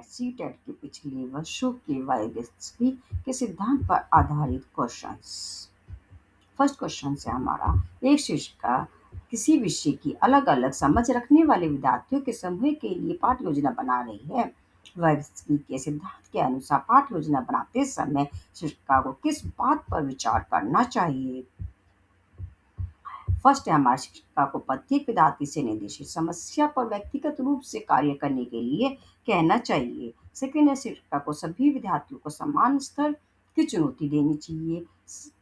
CTET के पिछले वर्षों के वायरलेसली के सिद्धांत पर आधारित क्वेश्चंस। फर्स्ट क्वेश्चन है हमारा, एक शिक्षक का किसी विषय की अलग अलग समझ रखने वाले विद्यार्थियों के समूह के लिए पाठ योजना बना रही है। वायरलेसली के सिद्धांत के अनुसार पाठ योजना बनाते समय शिक्षक को किस बात पर विचार करना चाहिए? फर्स्ट है हमारे शिक्षिका को प्रत्येक विद्यार्थी से निर्देशित समस्या पर व्यक्तिगत रूप से कार्य करने के लिए कहना चाहिए। सेकंड है शिक्षिका को सभी विद्यार्थियों को समान स्तर की चुनौती देनी चाहिए।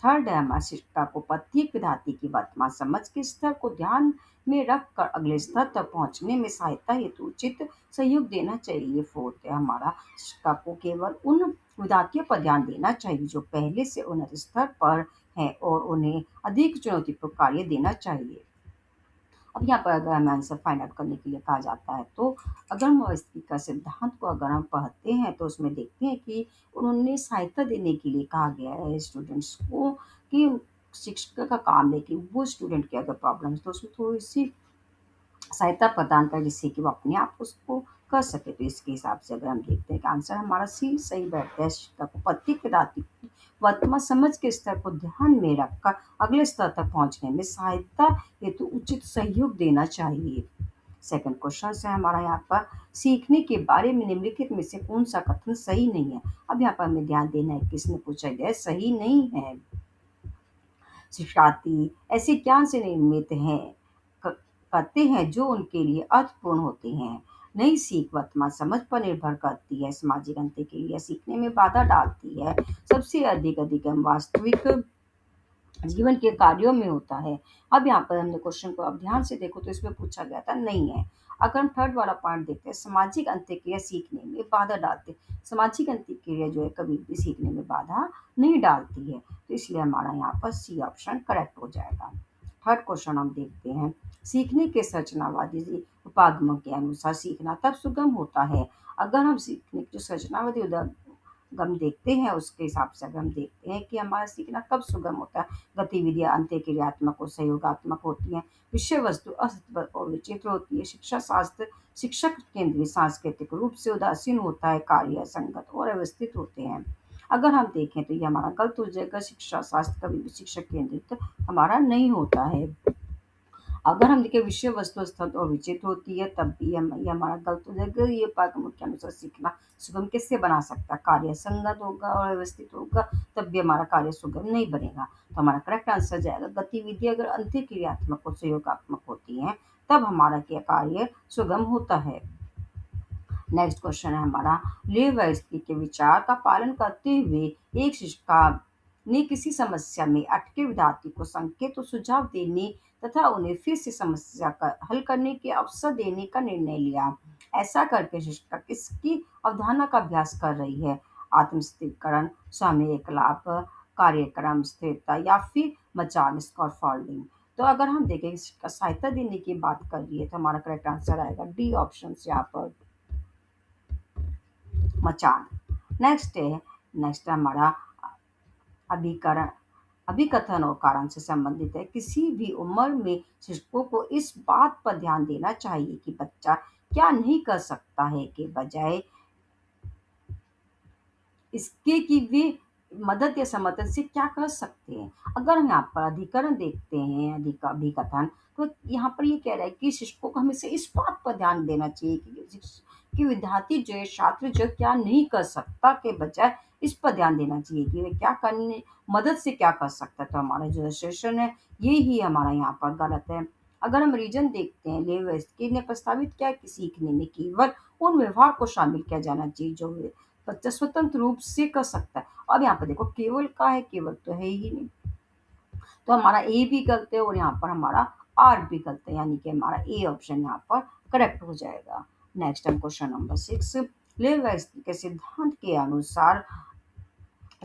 थर्ड है हमारे शिक्षिका को प्रत्येक विद्यार्थी की वर्तमान समझ के स्तर को ध्यान में रखकर अगले स्तर तक पहुंचने में सहायता हेतु उचित सहयोग देना चाहिए। फोर्थ है हमारा शिक्षिका को केवल उन विद्यार्थियों पर ध्यान देना चाहिए जो पहले से उन्नत स्तर पर है और उन्हें अधिक चुनौतीपूर्ण कार्य देना चाहिए। अब यहाँ पर अगर हमें आंसर फाइंड आउट करने के लिए कहा जाता है तो अगर हम वास्तविक का सिद्धांत को अगर हम पढ़ते हैं तो उसमें देखते हैं कि उन्होंने सहायता देने के लिए कहा गया है स्टूडेंट्स को कि शिक्षक का काम है कि वो स्टूडेंट की अगर प्रॉब्लम है तो उसमें थोड़ी सी सहायता प्रदान करें जिससे कि वो अपने आप उसको कर सके। तो इसके हिसाब से अगर हम देखते हैं कि आंसर हमारा सी सही बैठता है। शिक्षक को प्रत्येक विद्यार्थी की वर्तमान समझ के स्तर को ध्यान में रखकर अगले स्तर तक पहुंचने में सहायता हेतु उचित सहयोग देना चाहिए। सेकंड क्वेश्चन है हमारा यहाँ पर, सीखने के बारे में निम्नलिखित में से कौन सा कथन सही नहीं है? अब यहाँ पर हमें ध्यान देना है किसने पूछा गया है, सही नहीं है। शिक्षार्थी ऐसे ज्ञान से निर्मित हैं क- करते हैं जो उनके लिए अर्थपूर्ण होते हैं। नई सीख वर्तमान समझ पर निर्भर करती है, सामाजिक अंतर के लिए सीखने में बाधा डालती है, सबसे अधिक अधिगम वास्तविक जीवन के कार्यों में होता है। अब यहाँ पर हमने क्वेश्चन को अब ध्यान से देखो तो इसमें पूछा गया था नहीं है। अगर हम थर्ड वाला पॉइंट देखते हैं, सामाजिक अंत्यक्रिया सीखने में बाधा डालते, सामाजिक अंत्यक्रिया जो है कभी भी सीखने में बाधा नहीं डालती है, तो इसलिए हमारा यहाँ पर सी ऑप्शन करेक्ट हो जाएगा। थर्ड क्वेश्चन हम देखते हैं, सीखने के संरचनावादी उपागमों के अनुसार सीखना तब सुगम होता है। अगर हम सीखने के जो संरचनावादी गम देखते हैं उसके हिसाब से अगर हम देखते हैं कि हमारा सीखना कब सुगम होता है, गतिविधियां अंतःक्रियात्मक और सहयोगात्मक होती हैं, विषय वस्तु असतत और विचित्र होती है, शिक्षा शास्त्र शिक्षक केंद्रीय सांस्कृतिक रूप से उदासीन होता है, कार्य संगत और व्यवस्थित होते हैं। अगर हम देखें तो ये हमारा गलत हो जाएगा, शिक्षा शास्त्र कभी भी शिक्षक केंद्रित हमारा नहीं होता है। अगर हम देखें विषय वस्तु स्थित और विचित्र होती है तब भी हम ये हमारा गलत हो जाएगा। ये पाठ मुख्य अनुसार सीखना सुगम किससे बना सकता है, कार्य संगत होगा और व्यवस्थित होगा, तब भी हमारा कार्य सुगम नहीं बनेगा। तो हमारा करेक्ट आंसर जाएगा गतिविधि अगर अंतःक्रियात्मक और सहयोगात्मक होती है तब हमारा क्या कार्य सुगम होता है। नेक्स्ट क्वेश्चन है हमारा, लेवस्की के विचार का पालन करते हुए एक शिक्षिका ने किसी समस्या में अटके विद्यार्थी को संकेत और सुझाव देने तथा उन्हें फिर से समस्या का हल करने के अवसर देने का निर्णय लिया। ऐसा करके शिक्षिका किसकी अवधारणा का अभ्यास कर रही है? आत्मस्थिरीकरण, सामयिक लाभ, कार्यक्रम स्थिरता या फिर मचान स्कॉटफोल्डिंग। तो अगर हम देखें शिक्षिका सहायता देने की बात कर रही है तो हमारा करेक्ट आंसर आएगा डी ऑप्शन यहाँ पर, मचान। नेक्स्ट है हमारा अभिकरण, अभिकथन और कारण से संबंधित है। किसी भी उम्र में शिक्षकों को इस बात पर ध्यान देना चाहिए कि बच्चा क्या नहीं कर सकता है के बजाय इसके कि वे मदद या समर्थन से क्या कर सकते हैं। अगर हम यहाँ पर अधिकरण देखते हैं, अभिकथन, तो यहाँ पर ये कह रहा है कि शिक्षकों को हमेशा इस बात पर ध्यान देना चाहिए कि विद्यार्थी जो है, छात्र जो है, क्या नहीं कर सकता के बजाय इस पर ध्यान देना चाहिए कि वे क्या करने मदद से क्या कर सकता है। तो हमारा जो सेशन है ये ही हमारा यहाँ पर गलत है। अगर हम रीजन देखते हैं, लेविस्की ने प्रस्तावित किया कि सीखने में केवल उन व्यवहार को शामिल किया जाना चाहिए जो बच्चा स्वतंत्र रूप से कर सकता है। अब यहाँ पर देखो केवल का है, केवल तो है ही नहीं, तो हमारा ए भी गलत है और यहाँ पर हमारा आर भी गलत है, यानी कि हमारा ए ऑप्शन यहाँ पर करेक्ट हो जाएगा। नेक्स्ट हम क्वेश्चन नंबर 6, लेविस्की के सिद्धांत के अनुसार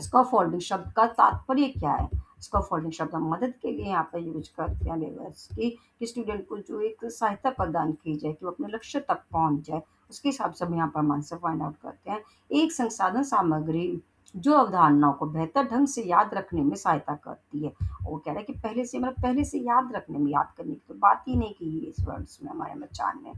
स्कैफोल्डिंग शब्द का तात्पर्य क्या है? स्कैफोल्डिंग शब्द हम मदद के लिए यहाँ पर यूज करते हैं लेविस्की कि स्टूडेंट को जो एक सहायता प्रदान की जाए कि वो अपने लक्ष्य तक पहुंच जाए, उसके हिसाब से हम यहाँ पर आंसर फाइंड आउट करते हैं। एक संसाधन सामग्री जो अवधारणाओं को बेहतर ढंग से याद रखने में सहायता करती है। वो कह रहा है कि पहले से याद रखने में, याद करने की तो बात ही नहीं की है इस वर्ड्स में, हमारे बच्चान में।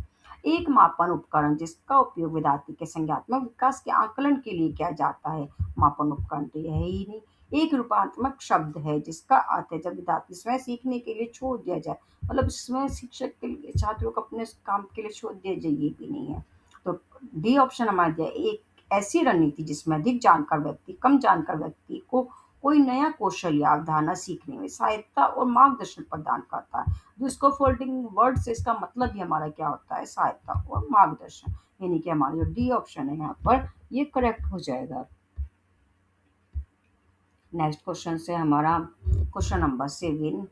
एक मापन उपकरण जिसका उपयोग विद्यार्थी के संज्ञानात्मक विकास के आकलन के लिए किया जाता है। मापन उपकरण तो यह है ही नहीं। एक रूपात्मक शब्द है जिसका अर्थ है जब विद्यार्थी स्वयं सीखने के लिए छोड़ दिया जाए, मतलब स्वयं शिक्षक के लिए छात्रों को अपने काम के लिए छोड़ दिया जाए, ये भी नहीं है। तो डी ऑप्शन हमारा दिया है, एक ऐसी रणनीति जिसमें अधिक जानकार व्यक्ति कम जानकार व्यक्ति को कोई नया कौशल या अवधारणा सीखने में सहायता और मार्गदर्शन प्रदान करता है। जिसको फोल्डिंग वर्ड से इसका मतलब भी हमारा क्या होता है, सहायता और मार्गदर्शन। यानी कि हमारा जो डी ऑप्शन है यहाँ पर ये करेक्ट हो जाएगा। नेक्स्ट क्वेश्चन से हमारा क्वेश्चन नंबर 7,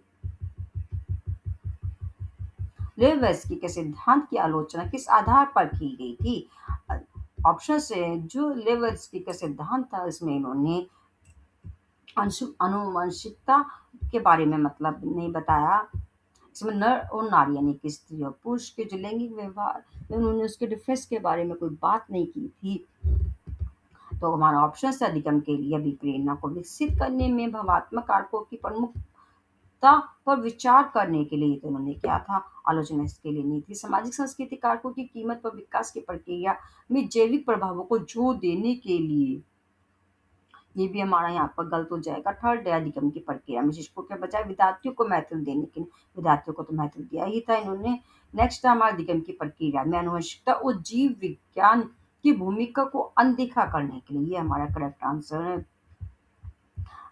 लेवेस्की के सिद्धांत की आलोचना किस आधार पर की गई थी। ऑप्शन से जो लेवेस्की का सिद्धांत था इसमें इन्होंने आनुवंशिकता के बारे में मतलब नहीं बताया। इसमें नर और नारी यानी कि स्त्री और पुरुष के जो लैंगिक व्यवहार में उन्होंने उसके डिफरेंस के बारे में कोई बात नहीं की थी। तो हमारा ऑप्शन से अधिगम के लिए अभिप्रेरणा को विकसित करने में भावात्मक कारकों की प्रमुखता पर विचार करने के लिए तो उन्होंने क्या था, आलोचना इसके लिए नहीं थी। सामाजिक सांस्कृतिक कारकों की कीमत पर विकास की प्रक्रिया में जैविक प्रभावों को जोर देने के लिए, ये भी हमारा यहाँ पर गलत हो जाएगा। थर्ड है अधिगम की प्रक्रिया में शिक्षकों के बजाय विद्यार्थियों को महत्व देने के, विद्यार्थियों को तो महत्व दिया ही था इन्होंने। नेक्स्ट है हमारा अधिगम की प्रक्रिया में आनुवंशिकता और जीव विज्ञान की भूमिका को अनदेखा करने के लिए, ये हमारा करेक्ट आंसर है।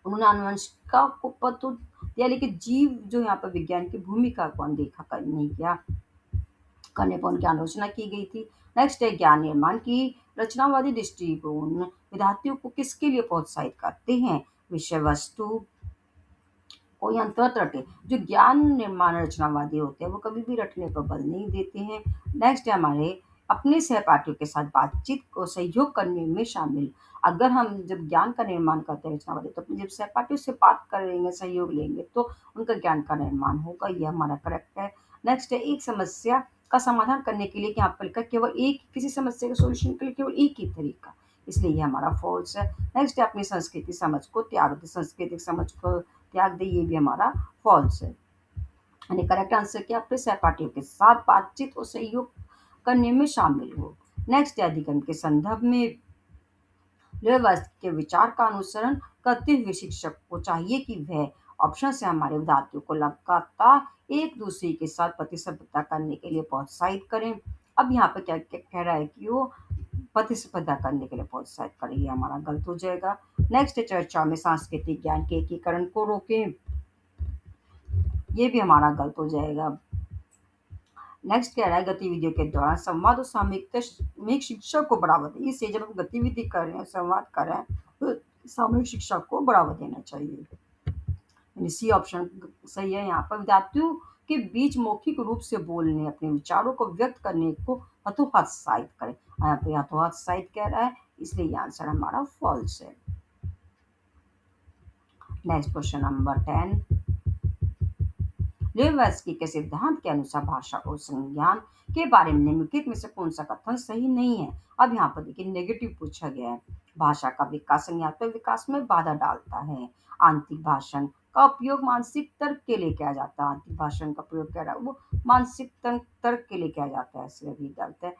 उन्होंने आनुवंशिकता को पद दिया लेकिन जीव जो यहाँ पर विज्ञान की भूमिका को अनदेखा कर नहीं किया, करने पर उनकी आलोचना की गई थी। नेक्स्ट है ज्ञान निर्माण की रचनावादी दृष्टिकोण विद्यार्थियों को किसके लिए प्रोत्साहित करते हैं, विषय वस्तु कोई अंतर रटे। जो ज्ञान निर्माण रचनावादी होते हैं वो कभी भी रटने पर बल नहीं देते हैं। नेक्स्ट है हमारे अपने सहपाठियों के साथ बातचीत को सहयोग करने में शामिल। अगर हम जब ज्ञान का निर्माण करते हैं रचनावादी तो अपने जब सहपाठियों से बात करेंगे, सहयोग लेंगे तो उनका ज्ञान का निर्माण होगा, ये हमारा करेक्ट है। नेक्स्ट है एक समस्या का समाधान करने के लिए यहाँ पर लिखा केवल एक, किसी समस्या के सॉल्यूशन के लिए केवल एक ही तरीका, इसलिए ये हमारा फॉल्स है। नेक्स्ट है अपनी संस्कृति समझ को त्याग दे, सांस्कृतिक समझ को त्याग दे, ये भी हमारा फॉल्स है। यानी करेक्ट आंसर क्या, अपने सहपाठियों के साथ बातचीत और सहयोग करने में शामिल हो। नेक्स्ट है अधिगम के संदर्भ में लेवेस्की के विचार का अनुसरण करते हुए शिक्षक को चाहिए कि वह, ऑप्शन से हमारे विद्यार्थियों को लगातार एक दूसरे के साथ प्रतिस्पर्धा करने के लिए प्रोत्साहित करें। अब यहाँ पे क्या क्या कह रहा है कि वो प्रतिस्पर्धा करने के लिए प्रोत्साहित करें, ये हमारा गलत हो जाएगा। नेक्स्ट है चर्चा में सांस्कृतिक ज्ञान के एकीकरण को रोकें, ये भी हमारा गलत हो जाएगा। नेक्स्ट कह रहा है गतिविधियों के दौरान संवाद और सामूहिकता में शिक्षा को बढ़ावा दें, इससे जब हम गतिविधि कर रहे हैं, संवाद कर रहे हैं तो सामूहिक शिक्षा को बढ़ावा देना चाहिए। यानी सी ऑप्शन सही है। यहाँ पर विद्यार्थियों के बीच मौखिक रूप से बोलने, अपने विचारों को व्यक्त करने को हतोत्साहित करें, यहाँ पे हतोत्साहित कह रहा है, इसलिए ये आंसर हमारा फॉल्स है। नेक्स्ट क्वेश्चन नंबर 10, लेवेस्की के सिद्धांत के अनुसार भाषा और संज्ञान के बारे में निम्नलिखित में से कौन सा कथन सही नहीं है। अब यहाँ पर देखिए नेगेटिव पूछा गया है। भाषा का विकास संज्ञानात्मक विकास में बाधा डालता है। आंतरिक भाषण का उपयोग मानसिक तर्क के लिए किया जाता है, आंतरिक भाषण का प्रयोग कर रहा है वो मानसिक तर्क के लिए किया जाता है, इसलिए भी गलत है।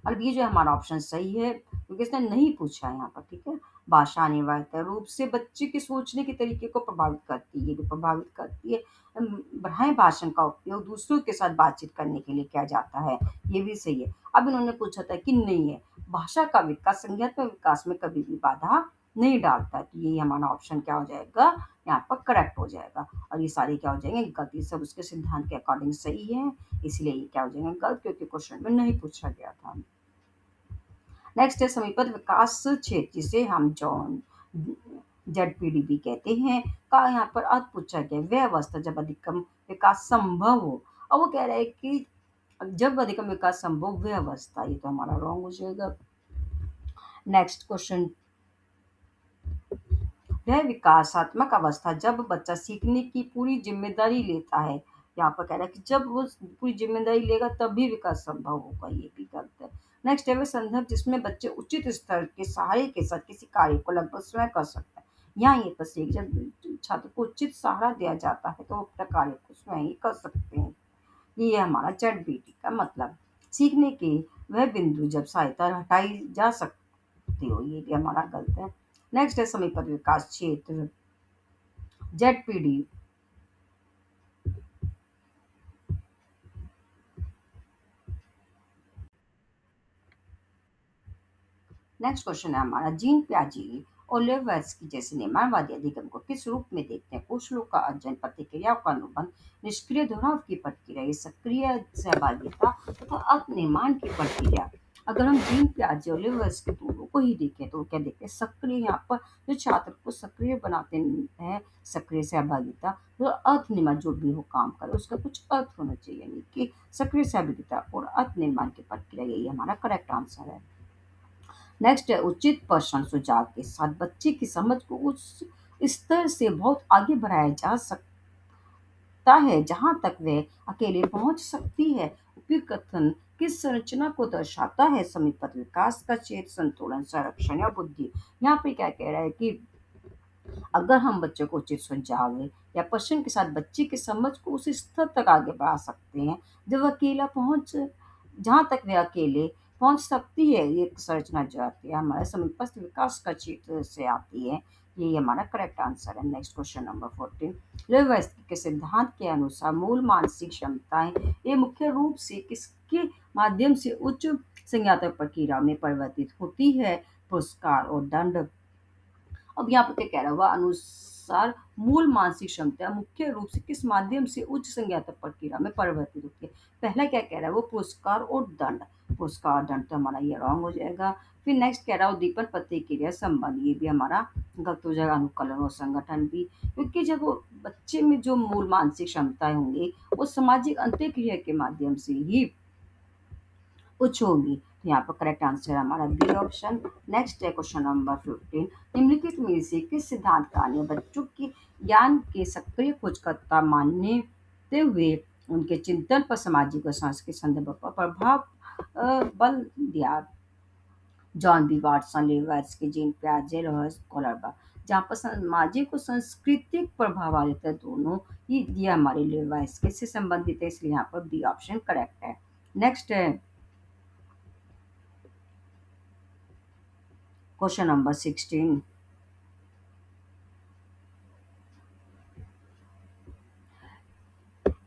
अब ये जो हमारा ऑप्शन सही है क्योंकि इसने नहीं पूछा है यहाँ पर, ठीक है। भाषा अनिवार्य रूप से बच्चे के सोचने के तरीके को प्रभावित करती है, ये भी प्रभावित करती है। बढ़ाएं भाषण का उपयोग दूसरों के साथ बातचीत करने के लिए किया जाता है, ये भी सही है। अब इन्होंने पूछा था कि नहीं है, भाषा का विकास संज्ञानात्मक विकास में कभी भी बाधा नहीं डालता है, तो यही हमारा ऑप्शन क्या हो जाएगा, यहाँ पर करेक्ट हो जाएगा। और ये सारे क्या हो जाएंगे गलत, ये सब उसके सिद्धांत के अकॉर्डिंग सही है, इसलिए ये क्या हो जाएंगे गलत, क्योंकि क्वेश्चन में नहीं पूछा गया था। नेक्स्ट है समीपत विकास क्षेत्र जिसे हम जॉन जेडपीडीबी कहते हैं का यहाँ पर अर्थ पूछा गया, वह अवस्था जब अधिकतम विकास संभव हो। और वो कह रहा है कि जब अधिकतम विकास संभव वह अवस्था, ये तो हमारा रॉन्ग हो जाएगा। नेक्स्ट क्वेश्चन, वह विकासात्मक अवस्था जब बच्चा सीखने की पूरी जिम्मेदारी लेता है, यहाँ पर कह रहा है कि जब वो पूरी जिम्मेदारी लेगा तभी विकास संभव होगा, ये भी गलत है। नेक्स्ट है वह संदर्भ जिसमें बच्चे उचित स्तर के सहारे के साथ किसी कार्य को लगभग स्वयं कर सकते हैं। यहाँ ये बस एक जब छात्र को उचित सहारा दिया जाता है तो वो अपने कार्य को स्वयं ही कर सकते हैं। ये है हमारा चैट बीटी का मतलब। सीखने के वह बिंदु जब सहायता हटाई जा सकती हो, ये भी हमारा गलत है। नेक्स्ट है समीपत विकास क्षेत्र, Z P D. Next question है हमारा, जीन प्याजी और लेवर्स्की जैसे निर्माणवादी अधिगम को किस रूप में देखते हैं? कुछ लोग का अध्ययन, प्रतिक्रियाओं का अनुबंध, निष्क्रिय दोहराव की प्रक्रिया, ये सक्रिय सहभागिता तथा अर्थ-निर्माण की प्रक्रिया। अगर हम जीन प्याजे और लेवर्स्की दोनों को ही देखें तो क्या देखते हैं? सक्रिय, यहाँ पर जो छात्र को सक्रिय बनाते हैं, सक्रिय सहभागिता, तो अर्थ निर्माण जो भी हो काम करे उसका कुछ अर्थ होना चाहिए, यानी कि सक्रिय सहभागिता और अर्थ निर्माण की प्रक्रिया, यही हमारा करेक्ट आंसर है। नेक्स्ट है उचित प्रश्न सुझाव के साथ बच्चे की समझ को उस स्तर से बहुत आगे बढ़ाया जा सकता है जहां तक वह अकेले पहुंच सकती है। उपयुक्त कथन किस संरचना को दर्शाता है? समीपत विकास का क्षेत्र, संतुलन, संरक्षण या बुद्धि। यहाँ पे क्या कह रहा है कि अगर हम बच्चों को उचित सुझाव या प्रश्न के साथ बच्चे की समझ को उस स्तर तक आगे बढ़ा सकते हैं जब वह अकेला पहुंच जहां तक वह अकेले पहुंच सकती है। ये संरचना जो आती है हमारे समीपस्थ विकास का क्षेत्र से आती है। ये हमारा करेक्ट आंसर है। नेक्स्ट क्वेश्चन नंबर 14, लेविस्की के सिद्धांत के अनुसार मूल मानसिक क्षमताएं ये मुख्य रूप से किसके माध्यम से उच्च संज्ञानात्मक प्रक्रिया में परिवर्तित होती है? पुरस्कार और दंड। अब यहाँ पे क्या कह रहा हुआ अनुसार मूल मानसिक क्षमता मुख्य रूप से किस माध्यम से उच्च संज्ञानात्मक प्रक्रिया में परिवर्तित होती है? पहला क्या कह रहा है वो पुरस्कार और दंड। पुरस्कार दंड तो हमारा ये रॉन्ग हो जाएगा। फिर नेक्स्ट कह रहा है उद्दीपन प्रतिक्रिया संबंध, ये भी हमारा गलत हो जाएगा। अनुकलन और संगठन भी, क्योंकि जब वो बच्चे में जो मूल मानसिक क्षमताएं होंगी वो सामाजिक अंतःक्रिया के माध्यम से ही कुछ होगी। तो यहाँ पर करेक्ट आंसर है हमारा बी ऑप्शन। नेक्स्ट है क्वेश्चन नंबर 15, निम्नलिखित में से किस सिद्धांत का अन्य बच्चों के ज्ञान के सक्रिय खोजकर्ता मानते हुए उनके चिंतन पर सामाजिक और सांस्कृतिक संदर्भ पर प्रभाव बल दिया? John B Watson, Levitsky, gene पियाजे और कोलरबा। जहाँ पर सामाजिक और सांस्कृतिक प्रभावित है दोनों ही दिया हमारे लेविस्की से संबंधित है, इसलिए यहाँ पर बी ऑप्शन करेक्ट है। नेक्स्ट है क्वेश्चन नंबर 16,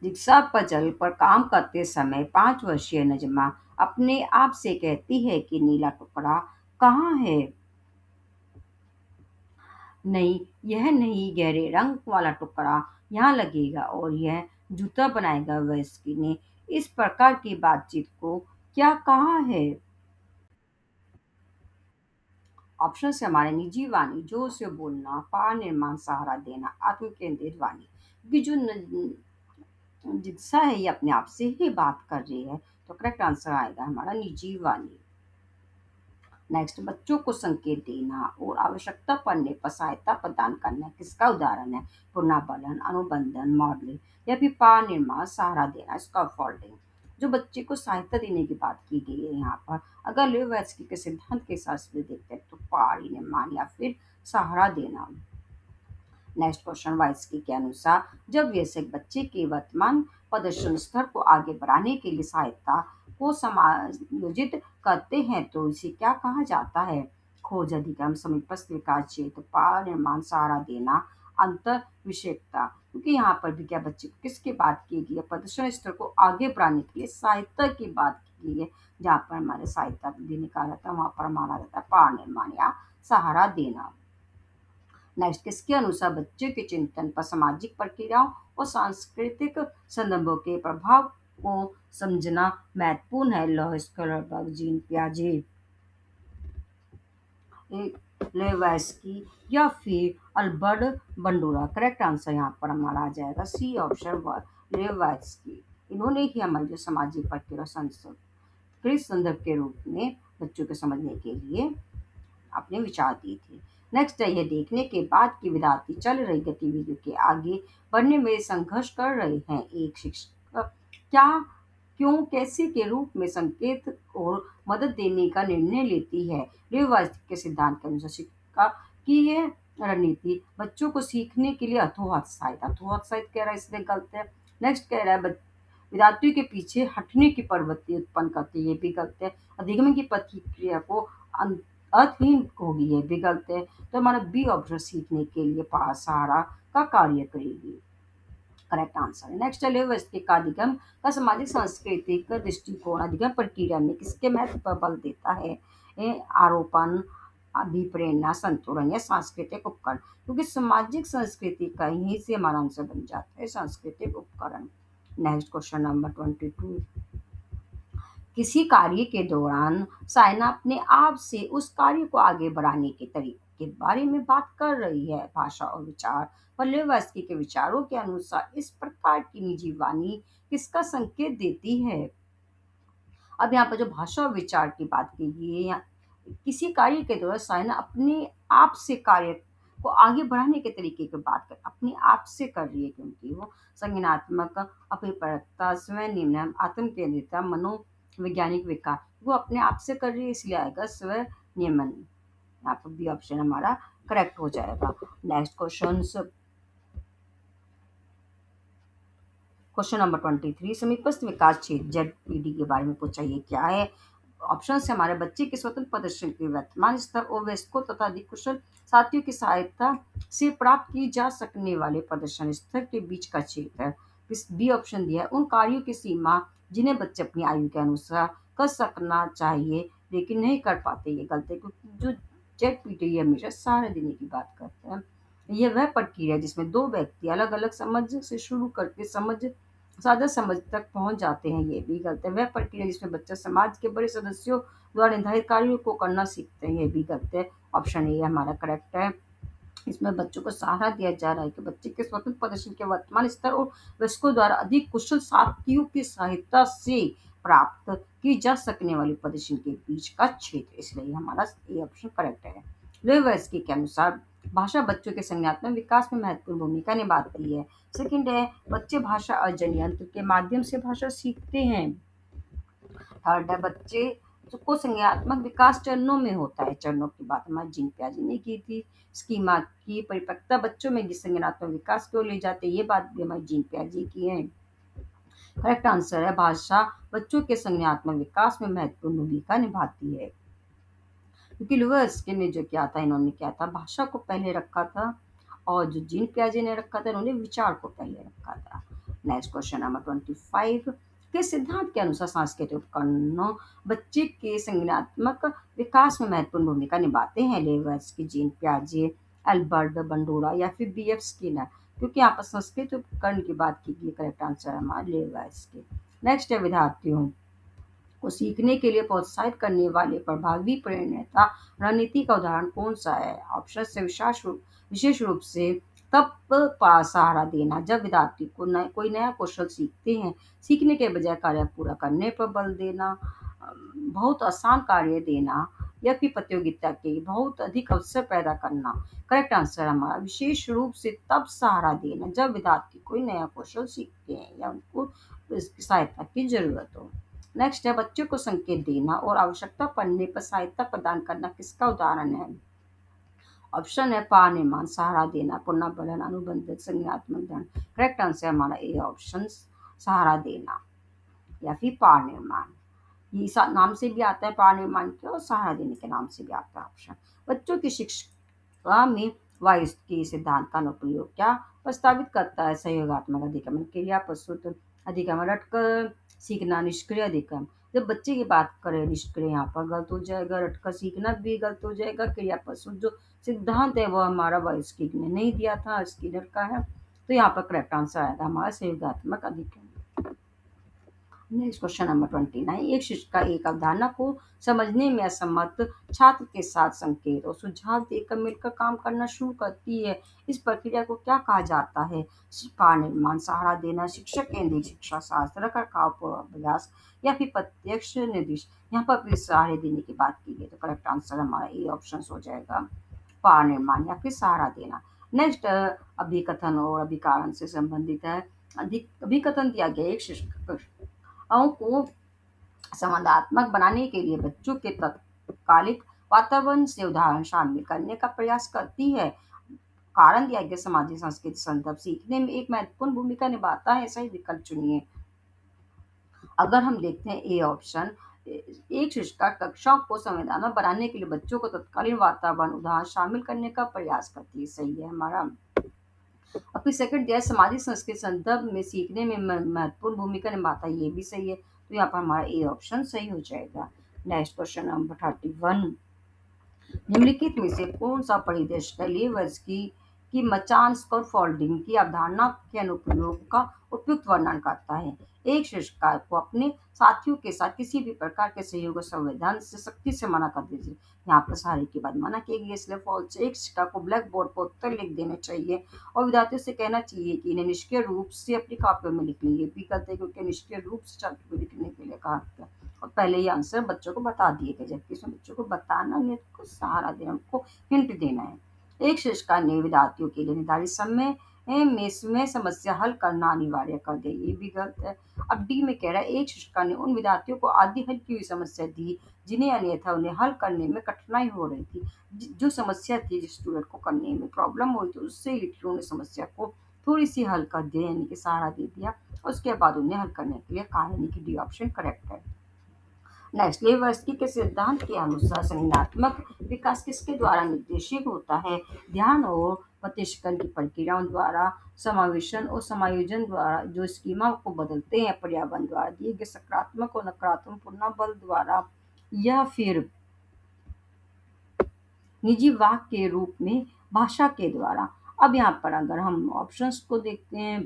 जिग्सा पजल पर काम करते समय 5 वर्षीय नजमा अपने आप से कहती है कि नीला टुकड़ा कहाँ है? नहीं, यह नहीं, गहरे रंग वाला टुकड़ा यहाँ लगेगा और यह जूता बनाएगा। वयस्की ने इस प्रकार की बातचीत को क्या कहा है? ऑप्शन से हमारे निजी वाणी, जोर से बोलना, पार निर्माण, सहारा देना, आत्म केंद्रित वाणी। क्योंकि जो जिज्ञासा है ये अपने आप से ही बात कर रही है, तो करेक्ट आंसर आएगा हमारा निजी वाणी। नेक्स्ट, बच्चों को संकेत देना और आवश्यकता पड़ने पर सहायता प्रदान करना किसका उदाहरण है? पुनर्बलन, अनुबंधन, मॉडलिंग या फिर पार निर्माण, सहारा देना, स्कैफोल्डिंग। जो बच्चे को सहायता देने की बात की गई है यहाँ पर, अगर लेविस्की के सिद्धांत के हिसाब से देखते हैं तो पार निर्माण या फिर सहारा देना। नेक्स्ट क्वेश्चन, वाइस्की के अनुसार जब वयस्क बच्चे के वर्तमान प्रदर्शन स्तर को आगे बढ़ाने के लिए सहायता को समायोजित करते हैं तो इसे क्या कहा जाता है? खोज, अधिगम, समीपस्थ विकास क्षेत्र, पार निर्माण, सहारा देना, अंतर विषयकता। क्योंकि यहाँ पर भी क्या बच्चे को किसकी बात की गई है? प्रदर्शन स्तर को आगे बढ़ाने के लिए सहायता की बात की गई है। जहाँ पर हमारे सहायता देने का रहता है वहाँ पर हमारा रहता है पार निर्माण या सहारा देना। नेक्स्ट, किसके अनुसार बच्चे के चिंतन पर सामाजिक प्रक्रियाओं और सांस्कृतिक संदर्भों के प्रभाव को समझना महत्वपूर्ण है? लॉइस, कलरबर्ग, जीन पियाजे, लेविस्की या फिर अल्बर्ट बंडूरा। करेक्ट आंसर यहाँ पर हमारा आ जाएगा सी ऑप्शन वन, लेविस्की। इन्होंने ही हमारी जो सामाजिक प्रक्रिया सांस्कृतिक संदर्भ के रूप में बच्चों को समझने के लिए अपने विचार दिए थे। नेक्स्ट है, यह देखने के बाद कि विद्यार्थी चल रही गतिविधियों के आगे बढ़ने में संघर्ष कर रहे हैं, एक शिक्षक क्या, क्यों, कैसे के रूप में संकेत और मदद देने का निर्णय लेती है। लेविस के सिद्धांत के अनुसार शिक्षा की ये रणनीति बच्चों को सीखने के लिए अथोत्साहित कह रहा है, इसलिए गलत है। नेक्स्ट कह रहा है विद्यार्थियों के पीछे हटने की प्रवृत्ति उत्पन्न करती है, ये भी गलत है। अधिगम की प्रतिक्रिया को अर्थहीन होगी, ये भी गलत है। तो हमारा बी ऑप्शन सीखने के लिए सहारा का कार्य करेगी, करेक्ट आंसर है। नेक्स्ट है लेविस का अधिगम का सामाजिक सांस्कृतिक दृष्टिकोण अधिगम प्रक्रिया में किसके महत्व पर बल देता है? आरोपण, अभिप्रेरणा, संतुलन या सांस्कृतिक उपकरण, क्योंकि सामाजिक संस्कृति का यहीं से हमारा आंसर बन जाता है सांस्कृतिक उपकरण। नेक्स्ट क्वेश्चन नंबर 22, किसी कार्य के दौरान सायना अपने आप से उस कार्य को आगे बढ़ाने के तरीके के बारे में बात कर रही है। भाषा और विचार पर लेविस के विचारों के अनुसार इस प्रकार की निजी वाणी किसका संकेत देती है? अब यहाँ पर जो भाषा और विचार की बात की गई है, किसी कार्य के दौरान सायना अपने आप से कार्य को आगे बढ़ाने के तरीके की बात कर अपने आप से कर रही है, क्योंकि वो संज्ञानात्मक अपरिपक्वता, स्वयं नियमन, आत्म केंद्रितता, मनोवैज्ञानिक विकार, वो अपने आप से कर रही है, इसलिए आएगा स्व नियमन। यहाँ पर बी ऑप्शन हमारा करेक्ट हो जाएगा। नेक्स्ट क्वेश्चन नंबर 23, समीपस्थ विकास क्षेत्र जेडपीडी के बारे में पूछा, ये क्या है? ऑप्शन से हमारे बच्चे के स्वतंत्र प्रदर्शन के वर्तमान स्तर और वयस्कों तथा अधिक कुशल साथियों की सहायता से प्राप्त की जा सकने वाले प्रदर्शन स्तर के बीच का क्षेत्र है। इस बी ऑप्शन दिया है उन कार्यों की सीमा जिन्हें बच्चे अपनी आयु के अनुसार कर सकना चाहिए लेकिन नहीं कर पाते, ये गलत है, क्योंकि जो जेडपीटी हमेशा सहारा देने की बात करता है। यह वह प्रक्रिया है जिसमें दो व्यक्ति अलग अलग समझ से शुरू करके सादा समझ तक पहुंच जाते हैं, ये भी गलत है। वह प्रक्रिया जिसमें बच्चा समाज के बड़े सदस्यों द्वारा निर्धारित कार्यों को करना सीखते हैं, ये भी गलत है। ऑप्शन ए हमारा करेक्ट है। इसमें बच्चों को सहारा दिया जा रहा है कि बच्चे के स्वतंत्र प्रदर्शन के वर्तमान स्तर और वयस्कों द्वारा अधिक कुशल साथियों की सहायता से प्राप्त की जा सकने वाली प्रदर्शन के बीच का क्षेत्र, इसलिए हमारा ए ऑप्शन करेक्ट है। लेविस के अनुसार भाषा बच्चों के संज्ञानात्मक विकास में महत्वपूर्ण भूमिका निभाती है। सेकंड है बच्चे भाषा अर्जन यंत्र के माध्यम से भाषा सीखते हैं। थर्ड है बच्चे को संज्ञानात्मक विकास चरणों में होता है। चरणों की बात हमारे जीन प्याजे ने की थी। स्कीमा की परिपक्वता बच्चों में संज्ञानात्मक विकास को ले जाते, ये बात भी हमारी जीन प्याजे की है। करेक्ट आंसर है भाषा बच्चों के संज्ञानात्मक विकास में महत्वपूर्ण भूमिका निभाती है, क्योंकि लुईस ने जो किया था, इन्होंने क्या था, भाषा को पहले रखा था और जो जीन प्याजे ने रखा था, उन्होंने विचार को पहले रखा था। नेक्स्ट क्वेश्चन नंबर 25, के सिद्धांत के अनुसार सांस्कृतिक उपकरणों बच्चे के संज्ञानात्मक विकास में महत्वपूर्ण भूमिका निभाते हैं। लेविस की, जीन प्याजे, एल्बर्ट बंडूरा या फिर बी एफ स्किनर, क्योंकि यहाँ पर सांस्कृतिक उपकरण की बात की गई। करेक्ट आंसर है हमारे लेविस के। नेक्स्ट है विद्यार्थियों को सीखने के लिए प्रोत्साहित करने वाले प्रभावी प्रेरणा रणनीति का उदाहरण कौन सा है? ऑप्शन से विशेष रूप से तब सहारा देना जब विद्यार्थी को कोई नया कौशल सीखते हैं, सीखने के बजाय कार्य पूरा करने पर बल देना, बहुत आसान कार्य देना या फिर प्रतियोगिता के बहुत अधिक अवसर पैदा करना। करेक्ट आंसर हमारा विशेष रूप से तब सहारा देना जब विद्यार्थी कोई नया कौशल सीखते हैं या उनको इसकी सहायता की जरूरत हो। नेक्स्ट है बच्चों को संकेत देना और आवश्यकता पड़ने पर सहायता प्रदान करना किसका उदाहरण है? ऑप्शन है पार निर्माण, सहारा देना, पुनर्बलन, अनुबंधित, संज्ञानात्मक ध्यान। करेक्ट आंसर हमारा ए ऑप्शन, सहारा देना या फिर पार निर्माण। ये नाम से भी आता है पार निर्माण के और सहारा देने के नाम से भी आता है ऑप्शन। बच्चों की शिक्षा में वाइस के सिद्धांत का अनुप्रयोग क्या प्रस्तावित करता है? सहयोगात्मक अधिगम, क्रिया प्रस्तुत अधिगम, रटकर सीखना, निष्क्रिय अधिगम। जब बच्चे की बात करें निष्क्रिय यहाँ पर गलत हो जाएगा, रटकर सीखना भी गलत हो जाएगा, क्रिया प्रस्तुत जो सिद्धांत है वो हमारा वाइस ने नहीं दिया था, स्किनर का है, तो यहाँ पर करेक्ट आंसर आएगा हमारा सहयोगात्मक अधिगम। नेक्स्ट क्वेश्चन नंबर 29, एक शिक्षिका एक अवधारणा को समझने में असमर्थ छात्र के साथ संकेत और सुझाव देकर मिलकर काम करना शुरू करती है। इस प्रक्रिया को क्या कहा जाता है? पार निर्माण, सहारा देना, शिक्षक केंद्रित शिक्षा शास्त्र, रखरखाव पूर्वाभ्यास या फिर प्रत्यक्ष निर्देश। यहाँ पर भी सहारे देने की बात की गई, तो करेक्ट आंसर हमारा ए ऑप्शन हो जाएगा, पार निर्माण या फिर सहारा देना। नेक्स्ट अभिकथन और अभिकारण से संबंधित है। अभिकथन दिया गया एक शिक्षक को संवादात्मक बनाने के लिए बच्चों के तत्कालिक वातावरण से उदाहरण शामिल करने का प्रयास करती है। कारण दिया गया सामाजिक सांस्कृतिक संदर्भ सीखने में एक महत्वपूर्ण भूमिका निभाता है। सही विकल्प चुनिए। अगर हम देखते हैं ए ऑप्शन, एक शिक्षिका कक्षाओं को संवेदनात्मक बनाने के लिए बच्चों को तत्कालीन वातावरण उदाहरण शामिल करने का प्रयास करती है। सही है हमारा। और फिर सेकंड दिया है सामाजिक संस्कृति संदर्भ में सीखने में महत्वपूर्ण भूमिका निभाता है। ये भी सही है, तो यहाँ पर हमारा ए ऑप्शन सही हो जाएगा। Next question number 31। निम्नलिखित में से कौन सा परिदृश्य की मचान स्कोर फोल्डिंग की अवधारणा के अनुप्रयोग का उपयुक्त वर्णन करता है। एक शिक्षक को अपने साथियों के साथ किसी भी प्रकार के सहयोग और संविधान से सख्ती से मना कर दीजिए। यहाँ पर सारे की बात मना की गई, इसलिए फॉल्स। एक शिक्षक को ब्लैक बोर्ड पर उत्तर लिख देने चाहिए और विद्यार्थियों से कहना चाहिए कि इन्हें निष्क्रिय रूप से अपनी कॉपियों में लिख लें। ये भी करते क्योंकि निष्क्रिय रूप से छात्रों को लिखने के लिए कहा गया और पहले ये आंसर बच्चों को बता दिए गए, जबकि इसमें बच्चों को बताना नहीं, उनको सहारा देना, उनको हिंट देना है। एक शिक्षिका ने विद्यार्थियों के लिए निर्धारित समय में समस्या हल करना अनिवार्य कर दिया। ये भी गलत है। अब डी में कह रहा है एक शिक्षिका ने उन विद्यार्थियों को आधी हल की हुई समस्या दी जिन्हें अन्यथा उन्हें हल करने में कठिनाई हो रही थी। जो समस्या थी, जिस स्टूडेंट को करने में प्रॉब्लम हुई थी, उससे लिखी उन्होंने समस्या को थोड़ी सी हल कर दिया, यानी कि सहारा दे दिया। उसके बाद उन्हें हल करने के लिए कहा, यानी कि डी ऑप्शन करेक्ट है। नेक्स्ट, लेवर्स्की के सिद्धांत के अनुसार संज्ञानात्मक विकास किसके द्वारा निर्देशित होता है? ध्यान और मस्तिष्क की प्रक्रियाओं द्वारा, समावेशन और समायोजन द्वारा, जो स्कीमा को बदलते हैं, पर्यावरण द्वारा दिए गए सकारात्मक और नकारात्मक पुनर्बल द्वारा, या फिर निजी वाक्य के रूप में भाषा के द्वारा। अब यहाँ पर अगर हम ऑप्शंस को देखते हैं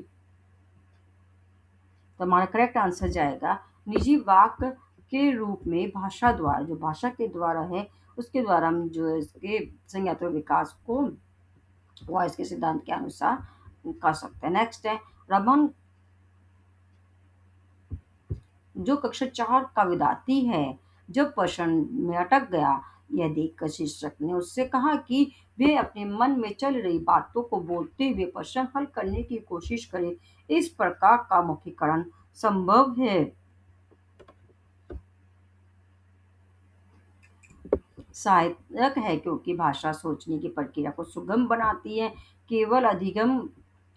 तो हमारा करेक्ट आंसर जाएगा निजी वाक्य के रूप में भाषा द्वारा। जो भाषा के द्वारा है, उसके द्वारा हम जो है इसके संज्ञानात्मक विकास को वॉइस के सिद्धांत के अनुसार कर सकते हैं। नेक्स्ट है रमन, जो कक्षा 4 का विद्यार्थी है, जब प्रश्न में अटक गया, यह देखकर शिक्षक ने उससे कहा कि वे अपने मन में चल रही बातों को बोलते हुए प्रश्न हल करने की कोशिश करें। इस प्रकार का मौखिकरण संभव है। सहायक है क्योंकि भाषा सोचने की प्रक्रिया को सुगम बनाती है। केवल अधिगम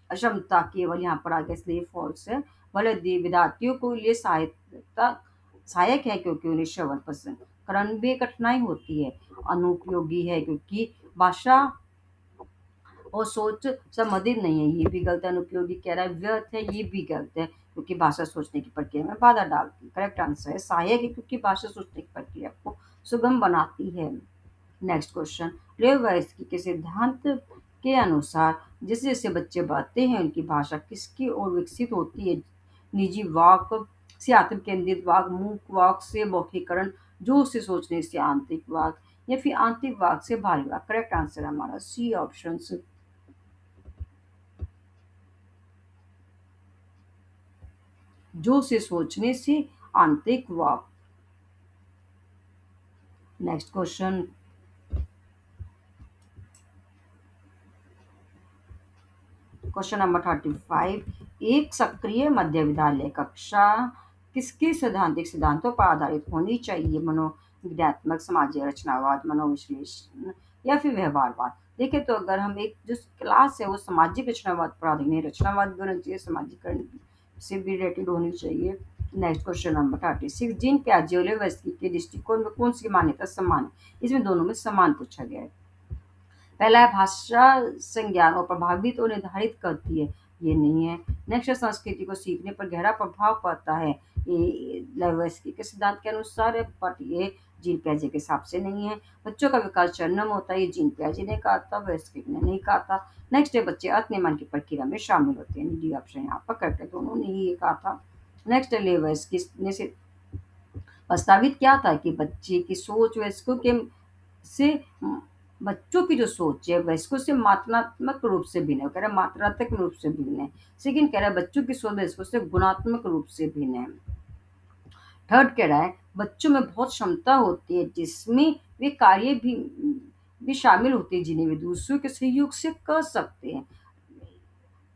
अक्षमता केवल यहाँ पर आगे, इसलिए फॉल्स है। विद्यार्थियों को लिए सहायक है क्योंकि उन्हें श्रवण पसंद करण में कठिनाई होती है। अनुपयोगी है क्योंकि भाषा और सोच संबंधित नहीं है। ये भी गलत है। अनुपयोगी कह रहा है, व्यर्थ है, ये भी गलत है क्योंकि भाषा सोचने की प्रक्रिया में बाधा डालती है। करेक्ट आंसर है सहायक है क्योंकि भाषा सोचने की प्रक्रिया को सुगम बनाती है। नेक्स्ट क्वेश्चन, लेविन्स्की के सिद्धांत के अनुसार जैसे जैसे बच्चे बढ़ते हैं उनकी भाषा किसकी ओर विकसित होती है? निजी वाक से आत्म केंद्रित वाक, मूक वाक से मौखिकरण, जो से सोचने से आंतरिक वाक, या फिर आंतरिक वाक से बाहरी वाक। करेक्ट आंसर हमारा सी ऑप्शन। जो से सोचने से आंतरिक वाक। Next question, question number 35। एक सक्रिय मध्य विद्यालय कक्षा किसके सैद्धांतिक सिद्धांतों पर आधारित होनी चाहिए? मनोविज्ञानात्मक, सामाजिक, रचनावाद, मनोविश्लेषण, या फिर व्यवहारवाद। देखिए, तो अगर हम एक जो क्लास है वो सामाजिक रचनावाद पर आधारित नहीं, रचनावाद भी होना चाहिए, सामाजिकरण से भी रिलेटेड होनी चाहिए। Next question number 36। जीन पियाजे और लेविन्स्की के दृष्टिकोण में कौन सी मान्यता समान है? इसमें दोनों में समान पूछा गया है। पहला है भाषा संज्ञान और प्रभावित और निर्धारित करती है, ये नहीं है। नेक्स्ट है संस्कृति को सीखने पर गहरा प्रभाव पड़ता है, ये लेविन्स्की के सिद्धांत के अनुसार है, बट ये जीन पियाजे के हिसाब से नहीं है। बच्चों का विकास चरणों में होता है, ये जीन पियाजे ने कहा था, लेविन्स्की ने नहीं कहा था। नेक्स्ट है बच्चे अर्थ निर्माण की प्रक्रिया में शामिल होते हैं, डी ऑप्शन यहाँ पर करेक्ट है, दोनों ने ही ये कहा था। नेक्स्ट है लेविन्स्की ने प्रस्तावित किया था कि बच्चे की सोच वयस्कों के से बच्चों की जो सोच है वयस्कों से मात्रात्मक रूप से भिन्न है। वो कह रहा है मात्रात्मक रूप से भिन्न है। सेकंड कह रहा है बच्चों की सोच वयस्कों से गुणात्मक रूप से भिन्न है। थर्ड कह रहा है बच्चों में बहुत क्षमता होती है जिसमें वे कार्य भी शामिल होते हैं जिन्हें वे दूसरों के सहयोग से कर सकते हैं।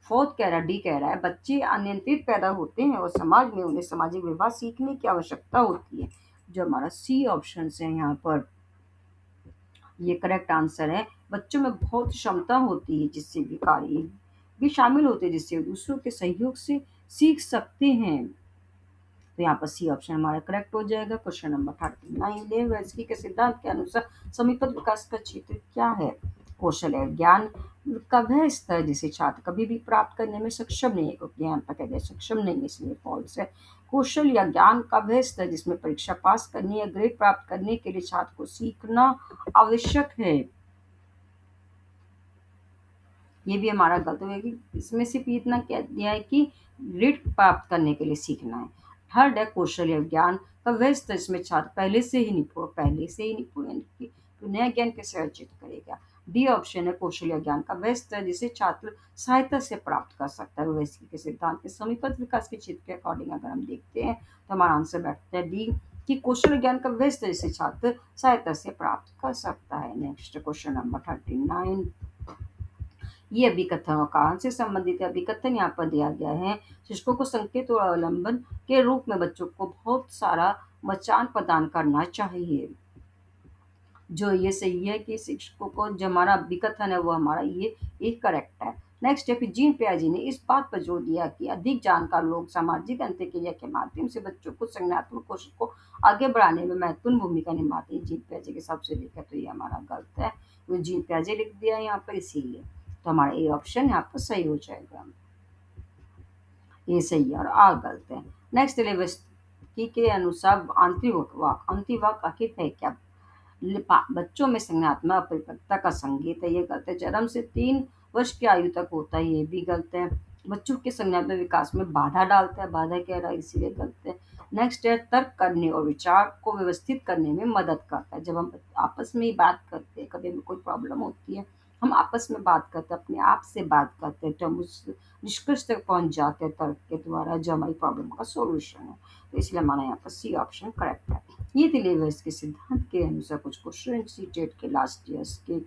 फोर्थ कह रहा डी कह रहा है बच्चे अनियंत्रित पैदा होते हैं और समाज में उन्हें सामाजिक व्यवहार सीखने की आवश्यकता होती है। जो हमारा सी ऑप्शन है यहाँ पर, ये करेक्ट आंसर है। बच्चों में बहुत क्षमता होती है जिससे भी कार्य भी शामिल होते हैं, जिससे वे दूसरों के सहयोग से सीख सकते हैं। तो यहाँ पर सी ऑप्शन हमारा करेक्ट हो जाएगा। क्वेश्चन नंबर 39, लेविन्स्की के सिद्धांत के अनुसार समीपत विकास का क्षेत्र क्या है? कौशल है ज्ञान का वह स्तर जिसे छात्र कभी भी प्राप्त करने में सक्षम नहीं है, क्योंकि ज्ञान तक अगर सक्षम नहीं है इसलिए फॉल्स है। कौशल या ज्ञान का वह स्तर जिसमें परीक्षा पास करने या ग्रेड प्राप्त करने के लिए छात्र को सीखना आवश्यक है। ये भी हमारा गलत हो गया कि इसमें सिर्फ इतना कह दिया है कि ग्रेड प्राप्त करने के लिए सीखना है। थर्ड है कौशल या ज्ञान का वह स्तर जिसमें छात्र पहले से ही निपुण यानी कि तो नया ज्ञान कैसे अर्जित करेगा। डी ऑप्शन है कौशल या ज्ञान का वह स्तर जिसे छात्र सहायता से प्राप्त कर सकता है। वैसे के सिद्धांत के समीपत विकास के क्षेत्र के अकॉर्डिंग अगर हम देखते हैं तो हमारा आंसर बैठता है डी, कि कौशल ज्ञान का वह स्तर जिसे छात्र सहायता से प्राप्त कर सकता है। नेक्स्ट क्वेश्चन नंबर 39, ये अभिकथन और कारण से संबंधित है। अभिकथन यहाँ पर दिया गया है, शिक्षकों को संकेत और अवलंबन के रूप में बच्चों को बहुत सारा मचान प्रदान करना चाहिए। जो ये सही है कि शिक्षकों को जो हमारा अभिकथन है वो हमारा ये एक करेक्ट है। नेक्स्ट है कि जीन पियाजे ने इस बात पर जोर दिया कि अधिक जानकार लोग सामाजिक अंतःक्रिया के माध्यम से बच्चों को संज्ञानात्मक कौशल को आगे बढ़ाने में महत्वपूर्ण भूमिका निभाते हैं। जीन पियाजे के हिसाब से देखा तो ये हमारा गलत है, वो जीन पियाजे लिख दिया यहाँ पर इसीलिए, तो हमारा ए ऑप्शन यहाँ पर सही हो जाएगा। ये सही है और आ गलत है। नेक्स्ट लेविन्स्की के अनुसार अंतिवाक आखिर है क्या? बच्चों में संज्ञानात्मक अपरिपक्वता का संकेत है, ये गलत है। जन्म से 3 वर्ष की आयु तक होता है, ये भी गलत है। बच्चों के संज्ञानात्मक विकास में बाधा डालता है, बाधा कह रहा है इसीलिए गलत है। नेक्स्ट है तर्क करने और विचार को व्यवस्थित करने में मदद करता है। जब हम आपस में ही बात करते हैं, कभी हमें कोई प्रॉब्लम होती है, हम आपस में बात करते हैं, अपने आप से बात करते हैं, तो हम उस निष्कर्ष तक पहुंच जाते हैं तर्क के द्वारा, जो हमारी प्रॉब्लम का सॉल्यूशन है। तो इसलिए हमारा यहाँ पर सी ऑप्शन करेक्ट है। ये थे लेविन्स्की के सिद्धांत के अनुसार कुछ क्वेश्चन सी टेट के लास्ट ईयर्स के